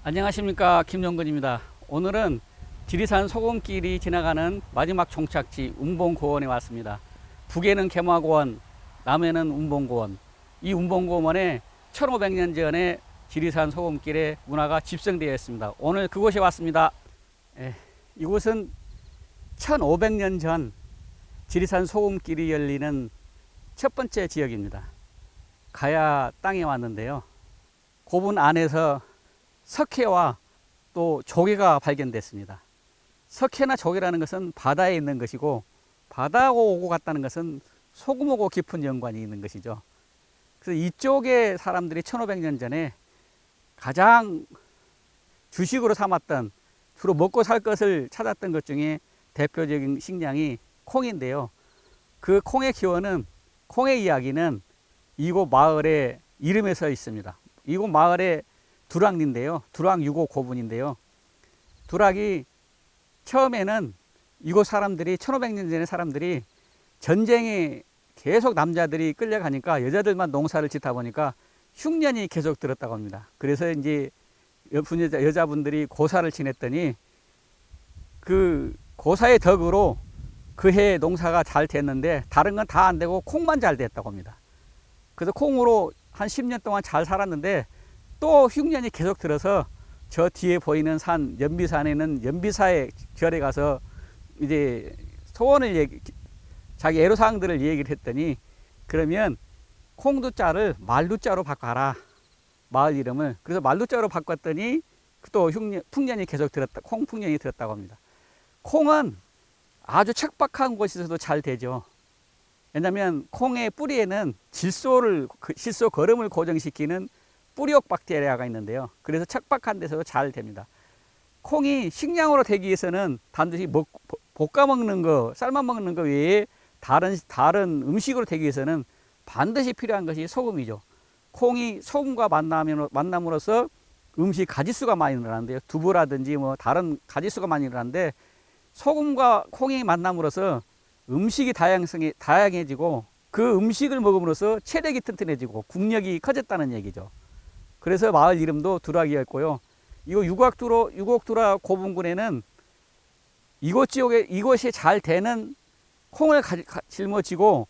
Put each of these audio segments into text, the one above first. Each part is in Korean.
안녕하십니까, 김용근입니다. 오늘은 지리산 소금길이 지나가는 마지막 종착지 운봉고원에 왔습니다. 북에는 개마고원, 남에는 운봉고원. 이 운봉고원에 1500년 전에 지리산 소금길의 문화가 집성되어 있습니다. 오늘 그곳에 왔습니다. 이곳은 1500년 전 지리산 소금길이 열리는 첫 번째 지역입니다. 가야 땅에 왔는데요. 고분 안에서 석회와 또 조개가 발견됐습니다. 석회나 조개라는 것은 바다에 있는 것이고, 바다하고 오고 갔다는 것은 소금하고 깊은 연관이 있는 것이죠. 그래서 이쪽에 사람들이 1500년 전에 가장 주식으로 삼았던, 주로 먹고 살 것을 찾았던 것 중에 대표적인 식량이 콩인데요. 그 콩의 기원은, 콩의 이야기는 이곳 마을의 이름에 서 있습니다. 이곳 마을의 두락리인데요. 두락 6호 고분인데요. 두락이 처음에는 이곳 사람들이 1500년 전에 사람들이 전쟁에 계속 남자들이 끌려가니까 여자들만 농사를 짓다 보니까 흉년이 계속 들었다고 합니다. 그래서 이제 여자분들이 고사를 지냈더니 그 고사의 덕으로 그해 농사가 잘 됐는데 다른 건 다 안 되고 콩만 잘 됐다고 합니다. 그래서 콩으로 한 10년 동안 잘 살았는데 또 흉년이 계속 들어서 저 뒤에 보이는 산, 연비산에는 연비사의 절에 가서 이제 소원을 자기 애로사항들을 얘기를 했더니, 그러면 콩두자를 말두자로 바꿔라, 마을 이름을. 그래서 말두자로 바꿨더니 또 풍년이 계속 들었다, 콩풍년이 들었다고 합니다. 콩은 아주 척박한 곳에서도 잘 되죠. 왜냐하면 콩의 뿌리에는 질소 거름을 고정시키는 뿌리옥 박테리아가 있는데요. 그래서 척박한 데서도 잘 됩니다. 콩이 식량으로 되기 위해서는 반드시 볶아 먹는 거, 삶아 먹는 거 외에 다른 음식으로 되기 위해서는 반드시 필요한 것이 소금이죠. 콩이 소금과 만남으로써 음식 가짓수가 많이 늘어나는데요. 두부라든지 뭐 다른 가짓수가 많이 늘어나는데, 소금과 콩이 만남으로써 음식이 다양해지고 그 음식을 먹음으로써 체력이 튼튼해지고 국력이 커졌다는 얘기죠. 그래서 마을 이름도 두락이었고요. 이거 유곡두락 고분군에는 이곳이 잘 되는 콩을 짊어지고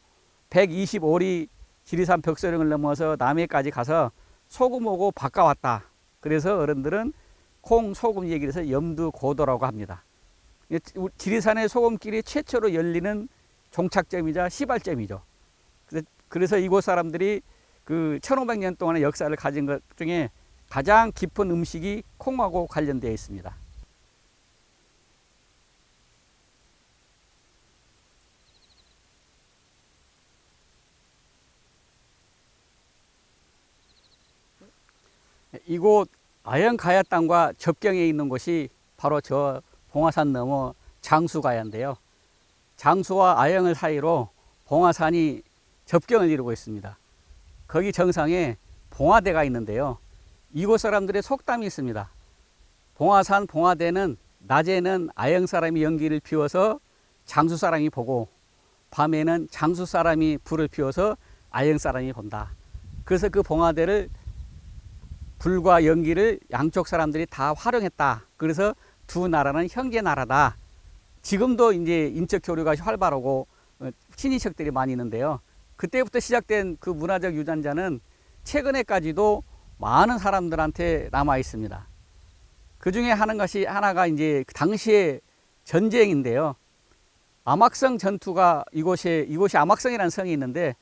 125리 지리산 벽소령을 넘어서 남해까지 가서 소금하고 바꿔왔다. 그래서 어른들은 콩, 소금 얘기를 해서 염두고도라고 합니다. 지리산의 소금길이 최초로 열리는 종착점이자 시발점이죠. 그래서 이곳 사람들이 그 1500년 동안의 역사를 가진 것 중에 가장 깊은 음식이 콩하고 관련되어 있습니다. 이곳 아연가야 땅과 접경에 있는 곳이 바로 저 봉화산 너머 장수가야인데요. 장수와 아영을 사이로 봉화산이 접경을 이루고 있습니다. 거기 정상에 봉화대가 있는데요. 이곳 사람들의 속담이 있습니다. 봉화산 봉화대는 낮에는 아영 사람이 연기를 피워서 장수 사람이 보고, 밤에는 장수 사람이 불을 피워서 아영 사람이 본다. 그래서 그 봉화대를, 불과 연기를 양쪽 사람들이 다 활용했다. 그래서 두 나라는 형제 나라다. 지금도 이제 인적 교류가 활발하고 친인척들이 많이 있는데요. 그때부터 시작된 그 문화적 유전자는 최근에까지도 많은 사람들한테 남아 있습니다. 그 중에 하나가 이제 당시의 전쟁인데요. 암악성 전투가 이곳이 암악성이라는 성이 있는데,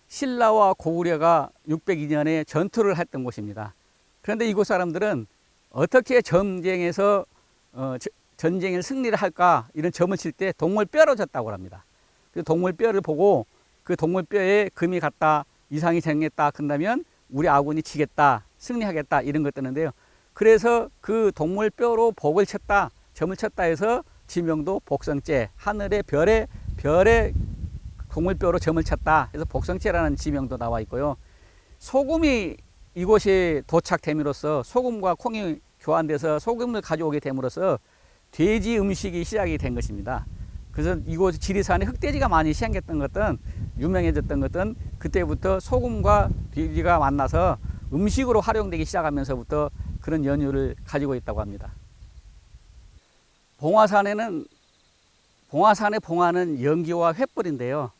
신라와 고구려가 602년에 전투를 했던 곳입니다. 그런데 이곳 사람들은 어떻게 전쟁에서 전쟁에 승리를 할까, 이런 점을 칠 때 동물뼈로 졌다고 합니다. 그 동물뼈를 보고 그 동물뼈에 금이 갔다, 이상이 생겼다, 그런다면 우리 아군이 지겠다, 승리하겠다, 이런 것 뜨는데요. 그래서 그 동물뼈로 복을 쳤다, 점을 쳤다 해서 지명도 복성제, 하늘의 별에 동물뼈로 점을 쳤다 해서 복성제라는 지명도 나와 있고요. 소금이 이곳에 도착됨으로써, 소금과 콩이 교환돼서 소금을 가져오게 됨으로써 돼지 음식이 시작이 된 것입니다. 그래서 이곳 지리산에 흑돼지가 많이 생겼던 것은, 유명해졌던 것은 그때부터 소금과 돼지가 만나서 음식으로 활용되기 시작하면서부터 그런 연유를 가지고 있다고 합니다. 봉화산의 봉화는 연기와 횃불인데요.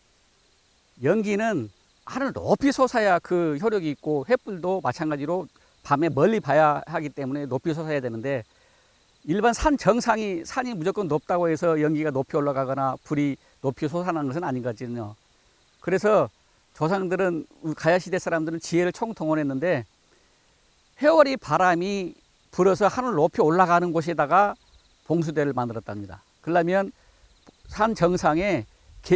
연기는 하늘 높이 솟아야 그 효력이 있고, 횃불도 마찬가지로 밤에 멀리 봐야 하기 때문에 높이 솟아야 되는데, 일반 산 정상이, 산이 무조건 높다고 해서 연기가 높이 올라가거나 불이 높이 솟아나는 것은 아닌 거거든요. 그래서 조상들은, 가야시대 사람들은 지혜를 총동원했는데, 회오리 바람이 불어서 하늘 높이 올라가는 곳에다가 봉수대를 만들었답니다. 그러려면 산 정상에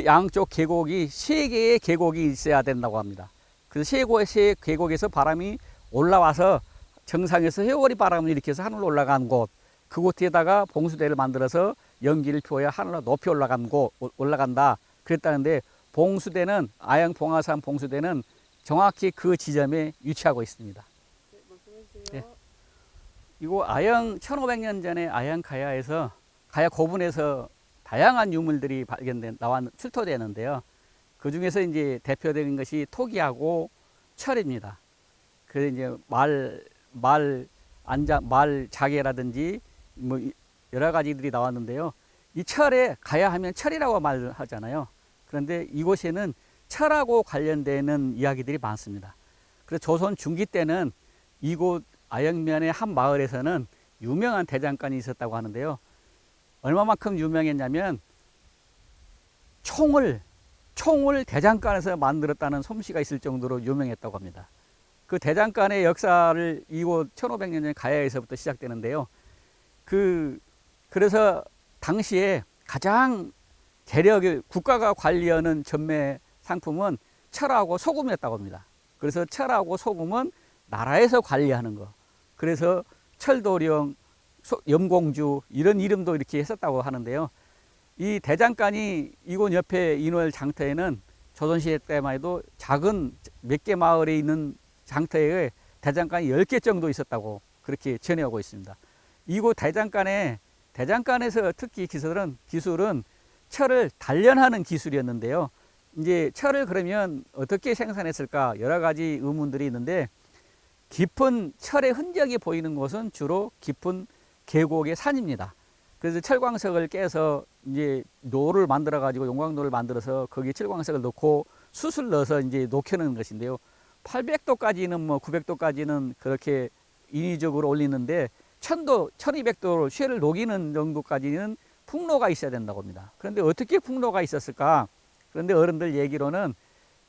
양쪽 계곡이 3개의 계곡이 있어야 된다고 합니다. 그래서 3개의 계곡에서 바람이 올라와서 정상에서 회오리 바람을 일으켜서 하늘로 올라간 곳, 그곳에다가 봉수대를 만들어서 연기를 피워야 하늘로 높이 올라간다 그랬다는데, 봉수대는, 아양 봉화산 봉수대는 정확히 그 지점에 위치하고 있습니다. 네, 말씀해 주세요. 예. 이거 아양 1500년 전에 아양 가야에서, 가야 고분에서 다양한 유물들이 출토되는데요. 그 중에서 이제 대표적인 것이 토기하고 철입니다. 그래서 이제 말 자개라든지 뭐 여러 가지들이 나왔는데요. 이 철에 가야 하면 철이라고 말하잖아요. 그런데 이곳에는 철하고 관련되는 이야기들이 많습니다. 그래서 조선 중기 때는 이곳 아영면의 한 마을에서는 유명한 대장간이 있었다고 하는데요. 얼마만큼 유명했냐면 총을 대장간에서 만들었다는 솜씨가 있을 정도로 유명했다고 합니다. 그 대장간의 역사를 이곳 1500년 전 가야에서부터 시작되는데요. 그래서 당시에 가장 국가가 관리하는 전매 상품은 철하고 소금이었다고 합니다. 그래서 철하고 소금은 나라에서 관리하는 거. 그래서 철도령, 염공주 이런 이름도 이렇게 했었다고 하는데요. 이 대장간이 이곳 옆에 인월 장터에는 조선시대 때만 해도 작은 몇 개 마을에 있는 장터에 대장간이 10개 정도 있었다고 그렇게 전해오고 있습니다. 이곳 대장간에서 특히 기술은 철을 단련하는 기술이었는데요. 이제 철을 그러면 어떻게 생산했을까 여러 가지 의문들이 있는데, 깊은 철의 흔적이 보이는 곳은 주로 깊은 계곡의 산입니다. 그래서 철광석을 깨서 이제 노를 만들어 가지고, 용광로를 만들어서 거기에 철광석을 넣고 숯을 넣어서 이제 녹여놓은 것인데요. 800도까지는 뭐 900도까지는 그렇게 인위적으로 올리는데 1000도, 1200도로 쇠를 녹이는 정도까지는 풍로가 있어야 된다고 합니다. 그런데 어떻게 풍로가 있었을까? 그런데 어른들 얘기로는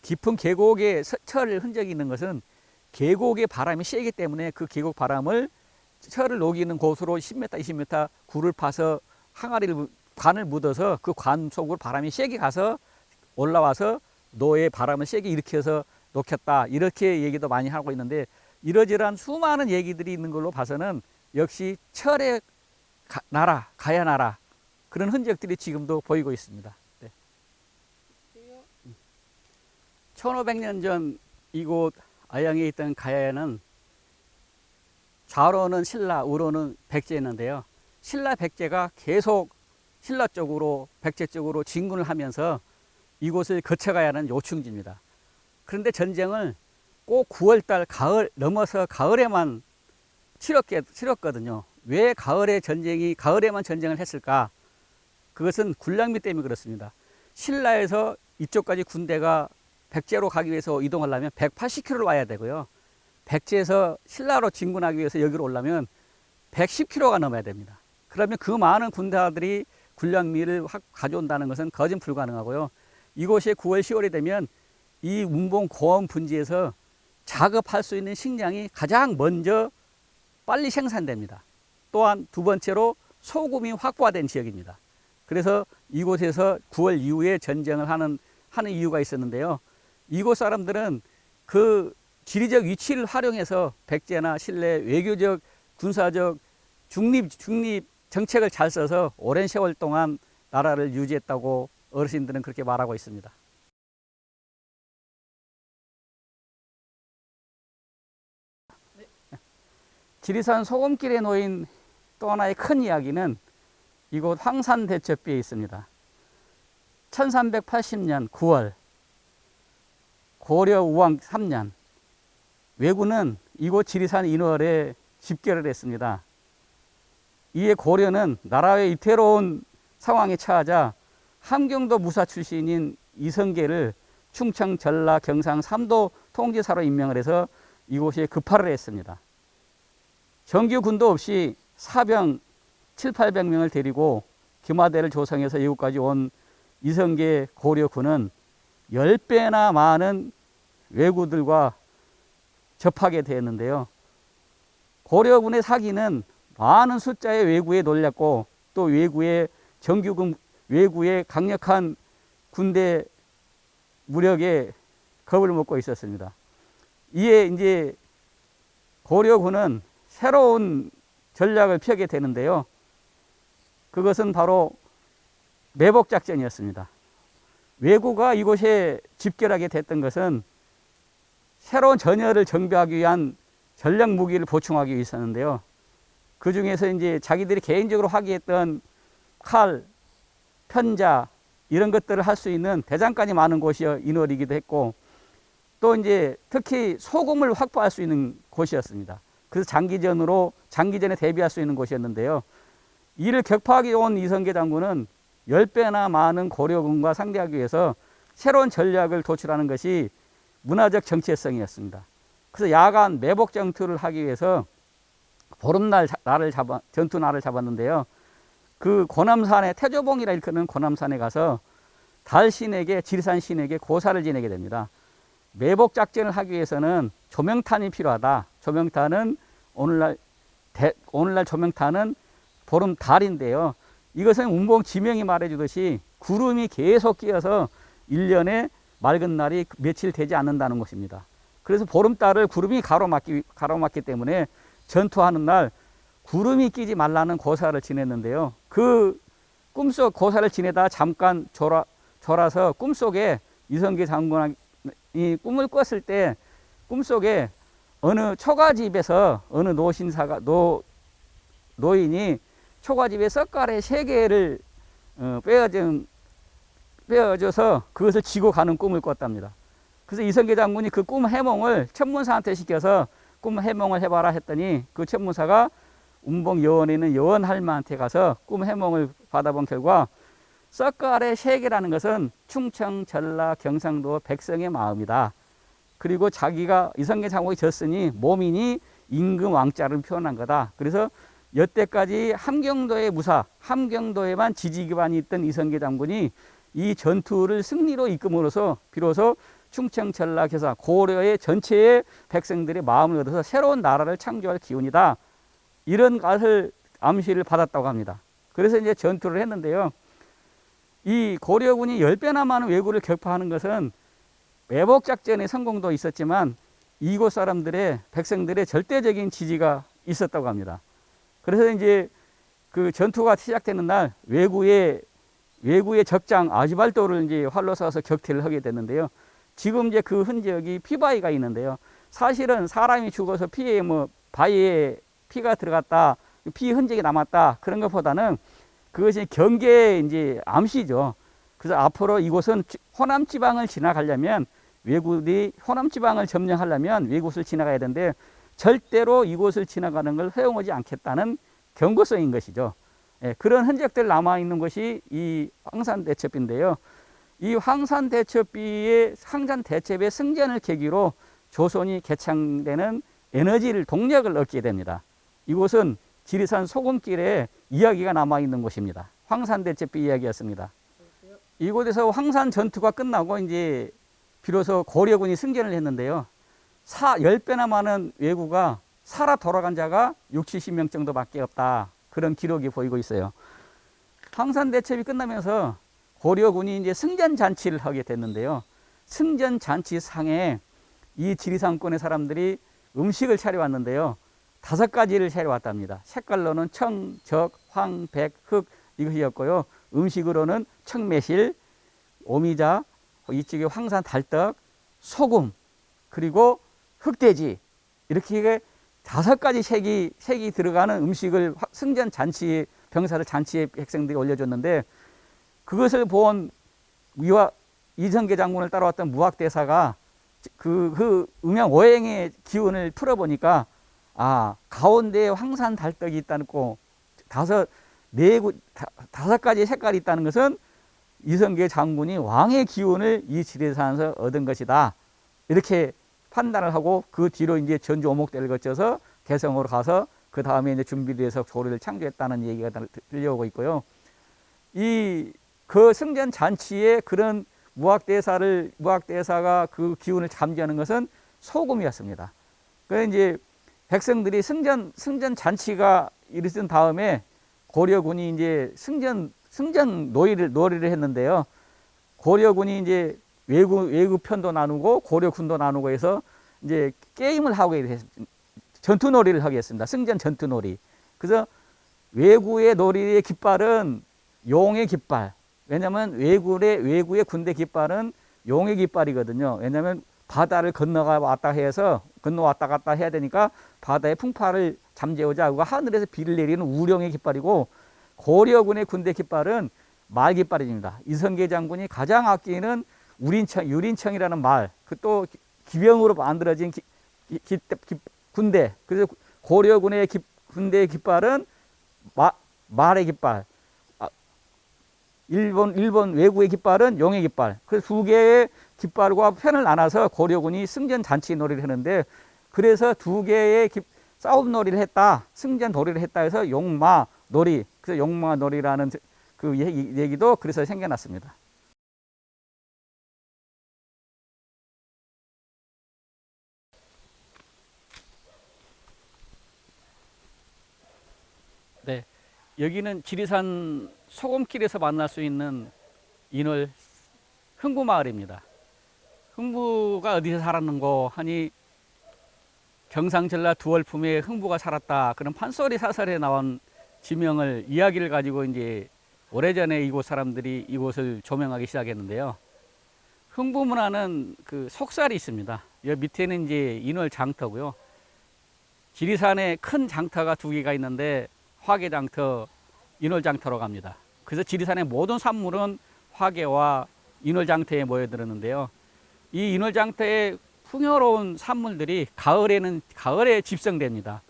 깊은 계곡에 철 흔적이 있는 것은 계곡의 바람이 세기 때문에 그 계곡 바람을 철을 녹이는 곳으로 10m, 20m 굴을 파서 관을 묻어서 그 관 속으로 바람이 세게 가서 올라와서 노에 바람을 세게 일으켜서 녹였다, 이렇게 얘기도 많이 하고 있는데, 이러저러한 수많은 얘기들이 있는 걸로 봐서는 역시 철의 나라, 가야 나라, 그런 흔적들이 지금도 보이고 있습니다. 네. 1500년 전 이곳 아양에 있던 가야에는 좌로는 신라, 우로는 백제였는데요. 신라, 백제가 계속 신라 쪽으로, 백제 쪽으로 진군을 하면서 이곳을 거쳐가야 하는 요충지입니다. 그런데 전쟁을 꼭 9월달 넘어서 가을에만 치렀거든요. 왜 가을에만 전쟁을 했을까? 그것은 군량미 때문에 그렇습니다. 신라에서 이쪽까지 군대가 백제로 가기 위해서 이동하려면 180km를 와야 되고요. 백제에서 신라로 진군하기 위해서 여기로 오려면 110km가 넘어야 됩니다. 그러면 그 많은 군대들이 군량미를 가져온다는 것은 거진 불가능하고요. 이곳에 9월, 10월이 되면 이 운봉 고원 분지에서 작업할 수 있는 식량이 가장 먼저 빨리 생산됩니다. 또한 두 번째로 소금이 확보된 지역입니다. 그래서 이곳에서 9월 이후에 전쟁을 하는 이유가 있었는데요. 이곳 사람들은 그 지리적 위치를 활용해서 백제나 신라 외교적, 군사적, 중립 정책을 잘 써서 오랜 세월 동안 나라를 유지했다고 어르신들은 그렇게 말하고 있습니다. 네. 지리산 소금길에 놓인 또 하나의 큰 이야기는 이곳 황산대첩비에 있습니다. 1380년 9월 고려 우왕 3년, 왜군은 이곳 지리산 인월에 집결을 했습니다. 이에 고려는 나라의 위태로운 상황에 처하자 함경도 무사 출신인 이성계를 충청, 전라, 경상 3도 통지사로 임명을 해서 이곳에 급파를 했습니다. 정규 군도 없이 사병 7,800명을 데리고 금화대를 조성해서 이곳까지 온 이성계 고려군은 10배나 많은 왜구들과 접하게 되었는데요. 고려군의 사기는 많은 숫자의 왜구에 놀랐고 또 왜구의 정규군 왜구의 강력한 군대 무력에 겁을 먹고 있었습니다. 이에 이제 고려군은 새로운 전략을 펴게 되는데요. 그것은 바로 매복작전이었습니다. 왜구가 이곳에 집결하게 됐던 것은 새로운 전열을 정비하기 위한 전략 무기를 보충하기 위해서였는데요. 그 중에서 이제 자기들이 개인적으로 화기했던 칼, 편자 이런 것들을 할 수 있는 대장간이 많은 곳이 인월이기도 했고 또 이제 특히 소금을 확보할 수 있는 곳이었습니다. 그래서 장기전에 대비할 수 있는 곳이었는데요. 이를 격파하기 온 이성계 장군은 10배나 많은 고려군과 상대하기 위해서 새로운 전략을 도출하는 것이 문화적 정체성이었습니다. 그래서 야간 매복 전투를 하기 위해서 보름날 전투 날을 잡았는데요. 그 고남산에 태조봉이라 일컫는 고남산에 가서 달신에게 지리산 신에게 고사를 지내게 됩니다. 매복 작전을 하기 위해서는 조명탄이 필요하다. 조명탄은 오늘날 조명탄은 보름달인데요. 이것은 운봉 지명이 말해주듯이 구름이 계속 끼어서 1년에 맑은 날이 며칠 되지 않는다는 것입니다. 그래서 보름달을 구름이 가로막기 때문에 전투하는 날 구름이 끼지 말라는 고사를 지냈는데요. 그 꿈속 고사를 지내다 잠깐 졸아서 꿈속에 이성계 장군이 꿈을 꿨을 때 꿈속에 어느 초가집에서 어느 노인이 초가집에 썩갈에 3개를 빼어줘서 그것을 지고 가는 꿈을 꿨답니다. 그래서 이성계 장군이 그 꿈 해몽을 천문사한테 시켜서 꿈 해몽을 해봐라 했더니 그 천문사가 운봉 여원에 있는 여원 할머니한테 가서 꿈 해몽을 받아본 결과 썩갈의 3개라는 것은 충청, 전라, 경상도 백성의 마음이다. 그리고 자기가 이성계 장군이 졌으니 몸이니 임금 왕자를 표현한 거다. 그래서 여태까지 함경도의 무사, 함경도에만 지지 기반이 있던 이성계 장군이 이 전투를 승리로 이끌므로써 비로소 충청, 전라, 경상, 고려의 전체의 백성들의 마음을 얻어서 새로운 나라를 창조할 기운이다. 이런 것을 암시를 받았다고 합니다. 그래서 이제 전투를 했는데요. 이 고려군이 10배나 많은 왜구를 격파하는 것은 매복작전의 성공도 있었지만 이곳 사람들의 백성들의 절대적인 지지가 있었다고 합니다. 그래서 이제 그 전투가 시작되는 날 왜구의 적장 아주발도를 이제 활로 쏴서 격퇴를 하게 됐는데요. 지금 이제 그 흔적이 피바위가 있는데요. 사실은 사람이 죽어서 피에 바위에 피가 들어갔다, 피 흔적이 남았다 그런 것보다는 그것이 경계의 이제 암시죠. 그래서 앞으로 이곳은 호남 지방을 지나가려면 왜구들이 호남 지방을 점령하려면 이곳을 지나가야 되는데 절대로 이곳을 지나가는 걸 허용하지 않겠다는 경고성인 것이죠. 예, 그런 흔적들 남아 있는 것이 이 황산대첩비인데요. 이 황산대첩비의 승전을 계기로 조선이 개창되는 동력을 얻게 됩니다. 이곳은 지리산 소금길에 이야기가 남아 있는 곳입니다. 황산대첩비 이야기였습니다. 이곳에서 황산 전투가 끝나고 이제 비로소 고려군이 승전을 했는데요. 10배나 많은 왜구가 살아 돌아간 자가 60~70명 정도밖에 없다. 그런 기록이 보이고 있어요. 황산대첩이 끝나면서 고려군이 이제 승전잔치를 하게 됐는데요. 승전잔치상에 이 지리산권의 사람들이 음식을 차려왔는데요. 5가지를 차려왔답니다. 색깔로는 청, 적, 황, 백, 흑 이것이었고요. 음식으로는 청매실, 오미자, 이쪽에 황산 달떡, 소금, 그리고 흑돼지 이렇게 5가지 색이 들어가는 음식을 승전 잔치 병사를 잔치에 백성들이 올려줬는데 그것을 본 이성계 장군을 따라왔던 무학대사가 그 음양 오행의 기운을 풀어보니까 가운데에 황산 달떡이 있다는 거, 다섯 가지 색깔이 있다는 것은 이성계 장군이 왕의 기운을 이 지리산에서 얻은 것이다. 이렇게 판단을 하고 그 뒤로 이제 전주 오목대를 거쳐서 개성으로 가서 그 다음에 이제 준비를 해서 조리를 창조했다는 얘기가 들려오고 있고요. 그 승전 잔치에 그런 무학대사가 그 기운을 잠재우는 것은 소금이었습니다. 그래서 이제 백성들이 승전 잔치가 이르던 다음에 고려군이 이제 승전 놀이를 했는데요. 고려군이 이제 외구 편도 나누고 고려군도 나누고 해서 이제 게임을 하게 됐습니다. 전투놀이를 하게 했습니다. 승전 전투놀이. 그래서 외구의 놀이의 깃발은 용의 깃발. 왜냐하면 외구의 군대 깃발은 용의 깃발이거든요. 왜냐하면 바다를 건너왔다 갔다 해야 되니까 바다의 풍파를 잠재우자 하고 하늘에서 비를 내리는 우령의 깃발이고, 고려군의 군대 깃발은 말 깃발입니다. 이성계 장군이 가장 아끼는 유린청이라는 말, 그 또 기병으로 만들어진 군대. 그래서 고려군의 군대의 깃발은 말의 깃발, 일본 외구의 깃발은 용의 깃발. 그래서 두 개의 깃발과 편을 나눠서 고려군이 승전 잔치 놀이를 하는데, 그래서 두 개의 싸움 놀이를 했다, 승전 놀이를 했다 해서 용마 놀이, 그래서 용마 놀이라는 그 얘기도 그래서 생겨났습니다. 네, 여기는 지리산 소금길에서 만날 수 있는 인월 흥부마을입니다. 흥부가 어디서 살았는고 하니 경상전라 두월품에 흥부가 살았다, 그런 판소리 사설에 나온 이야기를 가지고 이제 오래전에 이곳 사람들이 이곳을 조명하기 시작했는데요. 흥부 문화는 그 속살이 있습니다. 여기 밑에는 이제 인월 장터고요. 지리산에 큰 장터가 두 개가 있는데 화계장터, 인월장터로 갑니다. 그래서 지리산의 모든 산물은 화계와 인월장터에 모여들었는데요. 이 인월장터의 풍요로운 산물들이 가을에 집성됩니다.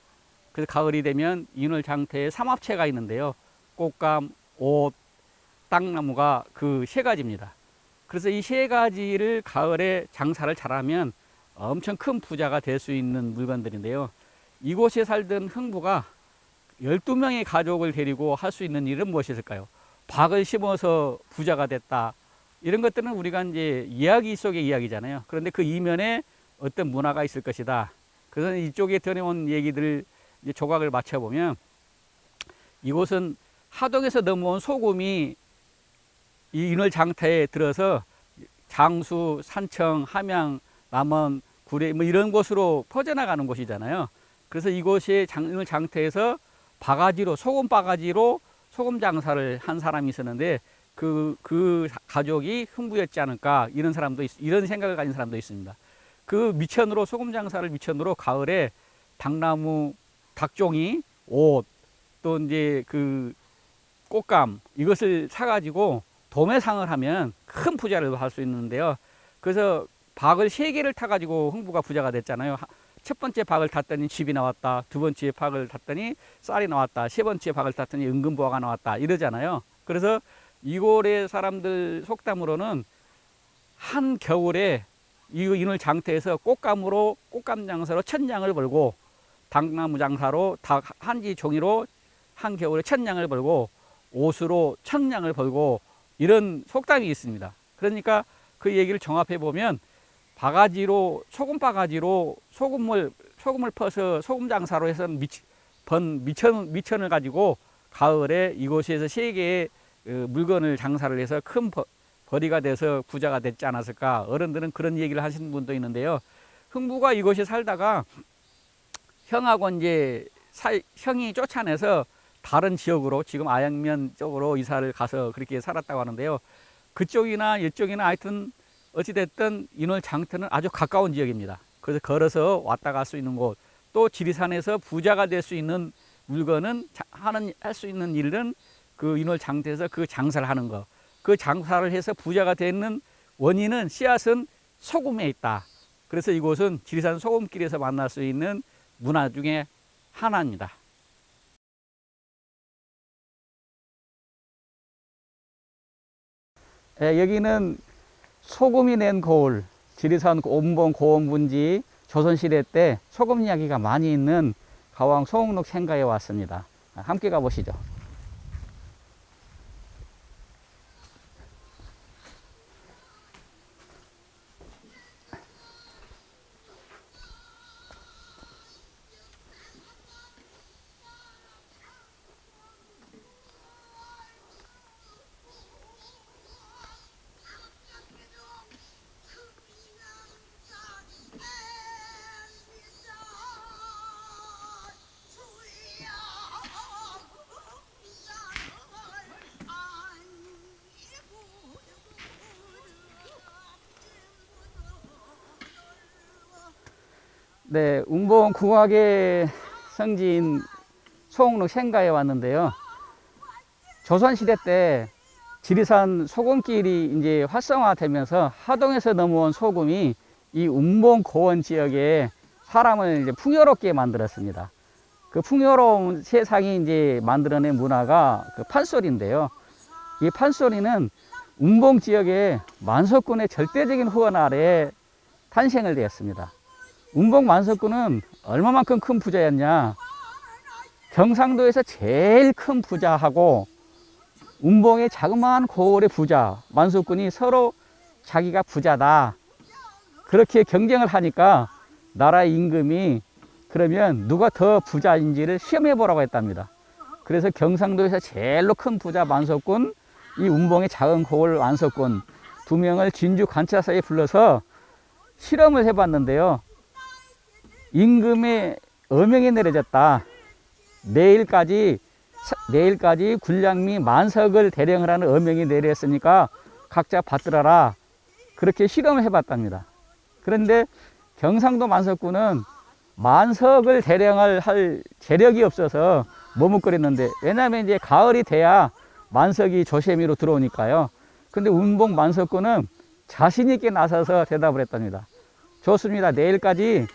그래서 가을이 되면 인월장터에 삼합채가 있는데요. 꽃감, 옷, 땅나무가 그 세 가지입니다. 그래서 이 세 가지를 가을에 장사를 잘하면 엄청 큰 부자가 될 수 있는 물건들인데요. 이곳에 살던 흥부가 12명의 가족을 데리고 할 수 있는 일은 무엇일까요? 박을 심어서 부자가 됐다. 이런 것들은 우리가 이제 이야기 속의 이야기잖아요. 그런데 그 이면에 어떤 문화가 있을 것이다. 그래서 이쪽에 전해온 얘기들을 이제 조각을 맞춰보면, 이곳은 하동에서 넘어온 소금이 이 인월장터에 들어서 장수, 산청, 함양, 남원, 구례 뭐 이런 곳으로 퍼져나가는 곳이잖아요. 그래서 이곳이 인월장터에서 소금 바가지로 소금 장사를 한 사람이 있었는데 그 가족이 흥부였지 않을까, 이런 생각을 가진 사람도 있습니다. 그 미천으로, 소금 장사를 미천으로 가을에 당나무, 닭종이, 옷, 또 이제 그 꽃감, 이것을 사가지고 도매상을 하면 큰 부자를 할 수 있는데요. 그래서 박을 3개를 타가지고 흥부가 부자가 됐잖아요. 첫 번째 박을 탔더니 집이 나왔다. 두 번째 박을 탔더니 쌀이 나왔다. 세 번째 박을 탔더니 은근보화가 나왔다. 이러잖아요. 그래서 이골의 사람들 속담으로는 한 겨울에 이 인월장터에서 꽃감 장사로 1000냥을 벌고, 당나무 장사로 한지 종이로 한 겨울에 1000냥을 벌고, 옷으로 1000냥을 벌고, 이런 속담이 있습니다. 그러니까 그 얘기를 정합해 보면, 소금 바가지로 소금을 퍼서 소금 장사로 해서 미천을 가지고 가을에 이곳에서 3개의 물건을 장사를 해서 큰 벌이가 돼서 부자가 됐지 않았을까. 어른들은 그런 얘기를 하시는 분도 있는데요. 흥부가 이곳에 살다가 형하고 이제 형이 쫓아내서 다른 지역으로, 지금 아양면 쪽으로 이사를 가서 그렇게 살았다고 하는데요. 그쪽이나 이쪽이나 하여튼 어찌됐든 인월장터는 아주 가까운 지역입니다. 그래서 걸어서 왔다 갈 수 있는 곳, 또 지리산에서 부자가 될 수 있는 물건은 할 수 있는 일은 그 인월장터에서 그 장사를 하는 거, 그 장사를 해서 부자가 되는 원인은, 씨앗은 소금에 있다. 그래서 이곳은 지리산 소금길에서 만날 수 있는 문화 중에 하나입니다. 여기는 소금이 낸 거울, 지리산 운봉 고원 분지 조선시대 때 소금 이야기가 많이 있는 가왕 소홍록 생가에 왔습니다. 함께 가보시죠. 네, 운봉 국악의 성지인 소홍록 생가에 왔는데요. 조선시대 때 지리산 소금길이 이제 활성화되면서 하동에서 넘어온 소금이 이 운봉 고원 지역에 사람을 이제 풍요롭게 만들었습니다. 그 풍요로운 세상이 이제 만들어낸 문화가 그 판소리인데요. 이 판소리는 운봉 지역의 만석군의 절대적인 후원 아래 탄생을 되었습니다. 운봉 만석군은 얼마만큼 큰 부자였냐? 경상도에서 제일 큰 부자하고 운봉의 자그마한 고을의 부자 만석군이 서로 자기가 부자다 그렇게 경쟁을 하니까 나라의 임금이 그러면 누가 더 부자인지를 시험해 보라고 했답니다. 그래서 경상도에서 제일로 큰 부자 만석군, 이 운봉의 작은 고을 만석군 두 명을 진주 관찰사에 불러서 실험을 해봤는데요. 임금의 어명이 내려졌다. 내일까지 군량미 만석을 대령을 하는 어명이 내렸으니까 각자 받들어라. 그렇게 실험을 해봤답니다. 그런데 경상도 만석군은 만석을 대령을 할 재력이 없어서 머뭇거렸는데, 왜냐하면 이제 가을이 돼야 만석이 조세미로 들어오니까요. 근데 운봉 만석군은 자신 있게 나서서 대답을 했답니다. 좋습니다. 내일까지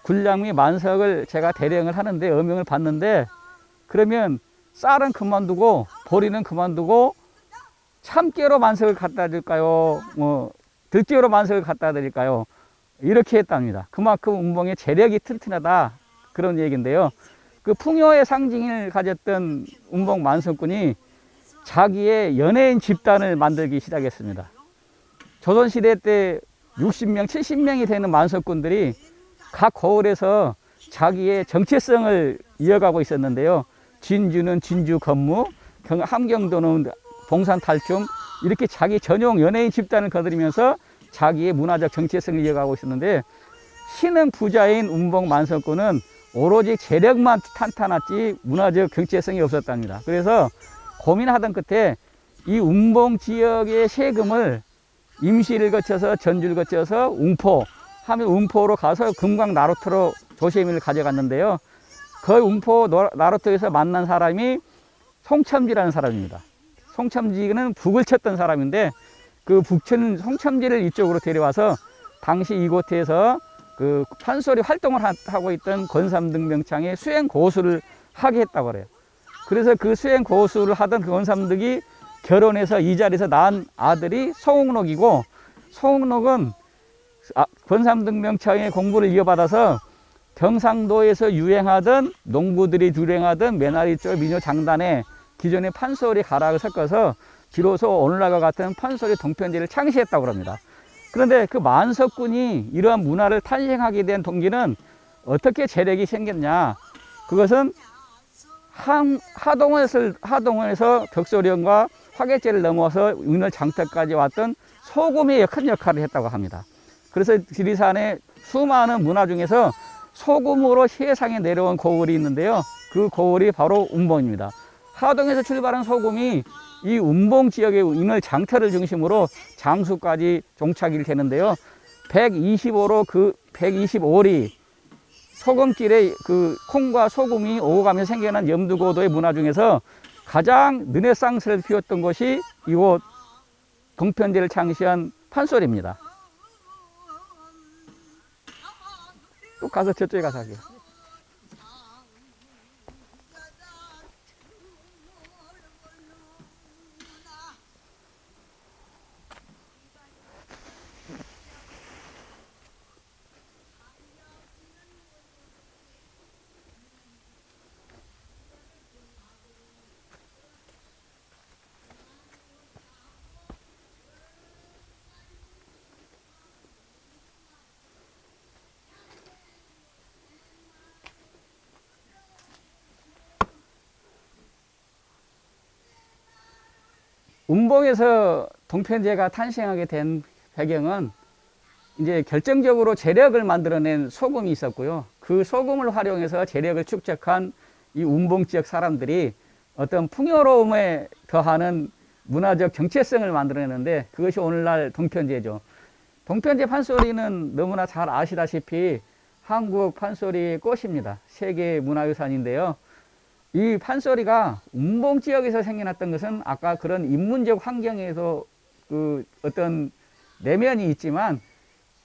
군량미 만석을 제가 대령을 하는데 어명을 받는데, 그러면 쌀은 그만두고 보리는 그만두고 참깨로 만석을 갖다 드릴까요? 들깨로 만석을 갖다 드릴까요? 이렇게 했답니다. 그만큼 운봉의 재력이 튼튼하다, 그런 얘기인데요. 그 풍요의 상징을 가졌던 운봉 만석군이 자기의 연예인 집단을 만들기 시작했습니다. 조선시대 때 60명, 70명이 되는 만석군들이 각 고을에서 자기의 정체성을 이어가고 있었는데요. 진주는 진주 건무, 함경도는 봉산 탈춤, 이렇게 자기 전용 연예인 집단을 거느리면서 자기의 문화적 정체성을 이어가고 있었는데, 신흥 부자인 운봉 만석군은 오로지 재력만 탄탄했지 문화적 정체성이 없었답니다. 그래서 고민하던 끝에 이 운봉 지역의 세금을 임시를 거쳐서 전주를 거쳐서 웅포 하면 웅포로 가서 금강 나루터로 조세미를 가져갔는데요. 그 웅포 나루터에서 만난 사람이 송첨지라는 사람입니다. 송첨지는 북을 쳤던 사람인데, 그 북천 송첨지를 이쪽으로 데려와서 당시 이곳에서 그 판소리 활동을 하고 있던 권삼등명창의 수행 고수를 하게 했다고 그래요. 그래서 그 수행 고수를 하던 그 권삼등이 결혼해서 이 자리에서 낳은 아들이 소홍록이고, 소홍록은 권삼등명창의 공부를 이어받아서 경상도에서 유행하던 농부들이 유행하던 메나리조 민요 장단에 기존의 판소리 가락을 섞어서 비로소 오늘날과 같은 판소리 동편제를 창시했다고 합니다. 그런데 그 만석군이 이러한 문화를 탄생하게 된 동기는 어떻게 재력이 생겼냐? 그것은 하동에서 벽소령과 화개제를 넘어서 윤월 장터까지 왔던 소금이 큰 역할을 했다고 합니다. 그래서 지리산의 수많은 문화 중에서 소금으로 세상에 내려온 고을이 있는데요. 그 고을이 바로 운봉입니다. 하동에서 출발한 소금이 이 운봉 지역의 윤월 장터를 중심으로 장수까지 종착이 되는데요. 125로 그 125리 소금길에 그 콩과 소금이 오고 가며 생겨난 염두고도의 문화 중에서 가장 르네상스를 피웠던 것이 이곳 동편제를 창시한 판소리입니다. 또 가서 저쪽에 가서 하게요. 운봉에서 동편제가 탄생하게 된 배경은 이제 결정적으로 재력을 만들어낸 소금이 있었고요. 그 소금을 활용해서 재력을 축적한 이 운봉 지역 사람들이 어떤 풍요로움에 더하는 문화적 정체성을 만들어내는데 그것이 오늘날 동편제죠. 동편제 판소리는 너무나 잘 아시다시피 한국 판소리의 꽃입니다. 세계 문화유산인데요. 이 판소리가 운봉 지역에서 생겨났던 것은 아까 그런 인문적 환경에서 그 어떤 내면이 있지만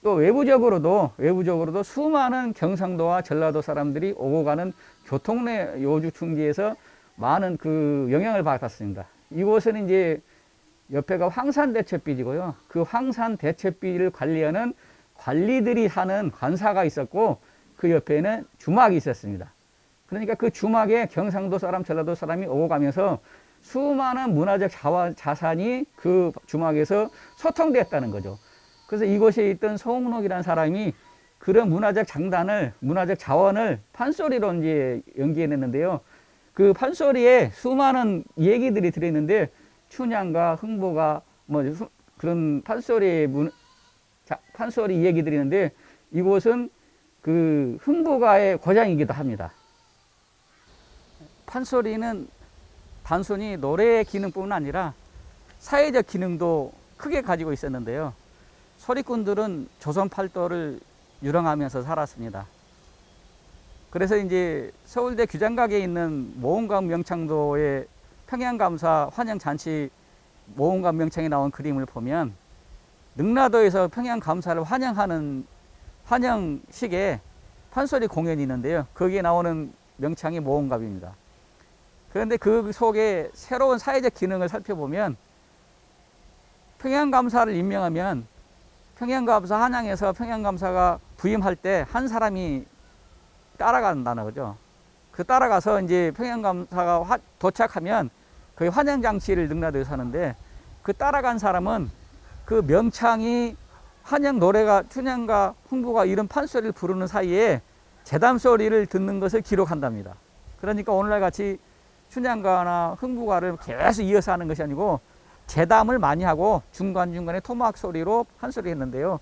또 외부적으로도 수많은 경상도와 전라도 사람들이 오고 가는 교통내 요주충지에서 많은 그 영향을 받았습니다. 이곳은 이제 옆에가 황산대첩비지고요. 그 황산대첩비를 관리하는 관리들이 사는 관사가 있었고 그 옆에는 주막이 있었습니다. 그러니까 그 주막에 경상도 사람, 전라도 사람이 오고 가면서 수많은 문화적 자산이 그 주막에서 소통되었다는 거죠. 그래서 이곳에 있던 송록이라는 사람이 그런 문화적 장단을, 문화적 자원을 판소리로 이제 연기해냈는데요. 그 판소리에 수많은 얘기들이 들어있는데 춘향과 흥보가 뭐 그런 판소리 얘기들이 있는데 이곳은 그 흥보가의 고장이기도 합니다. 판소리는 단순히 노래의 기능뿐만 아니라 사회적 기능도 크게 가지고 있었는데요. 소리꾼들은 조선 팔도를 유랑하면서 살았습니다. 그래서 이제 서울대 규장각에 있는 모흥감 명창도의 평양감사 환영잔치 모흥감 명창에 나온 그림을 보면 능라도에서 평양감사를 환영하는 환영식에 판소리 공연이 있는데요. 거기에 나오는 명창이 모흥감입니다. 그런데 그 속에 새로운 사회적 기능을 살펴보면 평양감사를 임명하면 평양감사 한양에서 평양감사가 부임할 때 한 사람이 따라간다는 거죠. 그 따라가서 이제 평양감사가 도착하면 그 환영장치를 능라도에서 하는데 그 따라간 사람은 그 명창이 환영 노래가 춘향과 흥부가 이런 판소리를 부르는 사이에 제담 소리를 듣는 것을 기록한답니다. 그러니까 오늘날 같이 춘향가나 흥부가를 계속 이어서 하는 것이 아니고 제담을 많이 하고 중간중간에 토막 소리로 판소리 했는데요.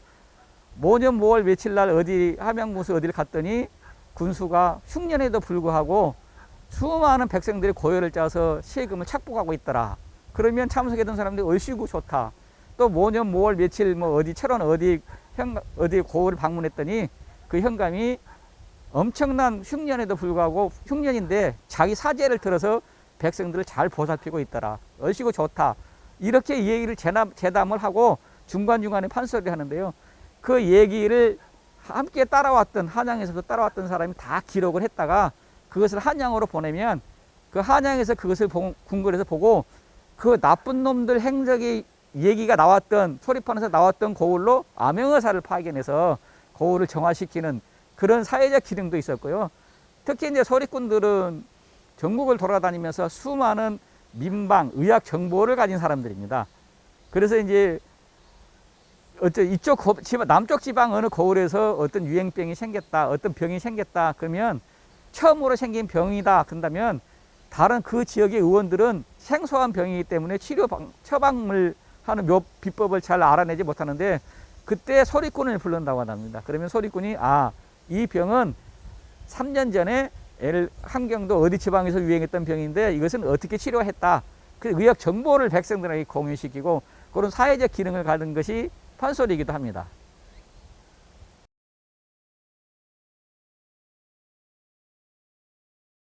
모년 모월 며칠 날 어디 함양무수 어디를 갔더니 군수가 흉년에도 불구하고 수많은 백성들이 고열을 짜서 세금을 착복하고 있더라. 그러면 참석했던 사람들이 얼씨구 좋다. 또 모년 모월 며칠 뭐 어디 철원 어디 고을을 방문했더니 그 현감이 엄청난 흉년에도 불구하고 흉년인데 자기 사제를 들어서 백성들을 잘 보살피고 있더라. 얼씨구 좋다. 이렇게 이 얘기를 재담을 하고 중간중간에 판소리를 하는데요. 그 얘기를 함께 따라왔던 한양에서도 따라왔던 사람이 다 기록을 했다가 그것을 한양으로 보내면 그 한양에서 그것을 궁궐에서 보고 그 나쁜 놈들 행적이 얘기가 나왔던 소리판에서 나왔던 고을로 암행어사를 파견해서 고을을 정화시키는 그런 사회적 기능도 있었고요. 특히 이제 소리꾼들은 전국을 돌아다니면서 수많은 민방, 의학 정보를 가진 사람들입니다. 그래서 이제 이쪽 남쪽 지방 어느 고을에서 어떤 유행병이 생겼다, 어떤 병이 생겼다 그러면 처음으로 생긴 병이다 그런다면 다른 그 지역의 의원들은 생소한 병이기 때문에 처방을 하는 비법을 잘 알아내지 못하는데 그때 소리꾼을 부른다고 합니다. 그러면 소리꾼이 이 병은 3년 전에 함경도 어디 지방에서 유행했던 병인데 이것은 어떻게 치료했다. 그 의학 정보를 백성들에게 공유시키고 그런 사회적 기능을 가진 것이 판소리이기도 합니다.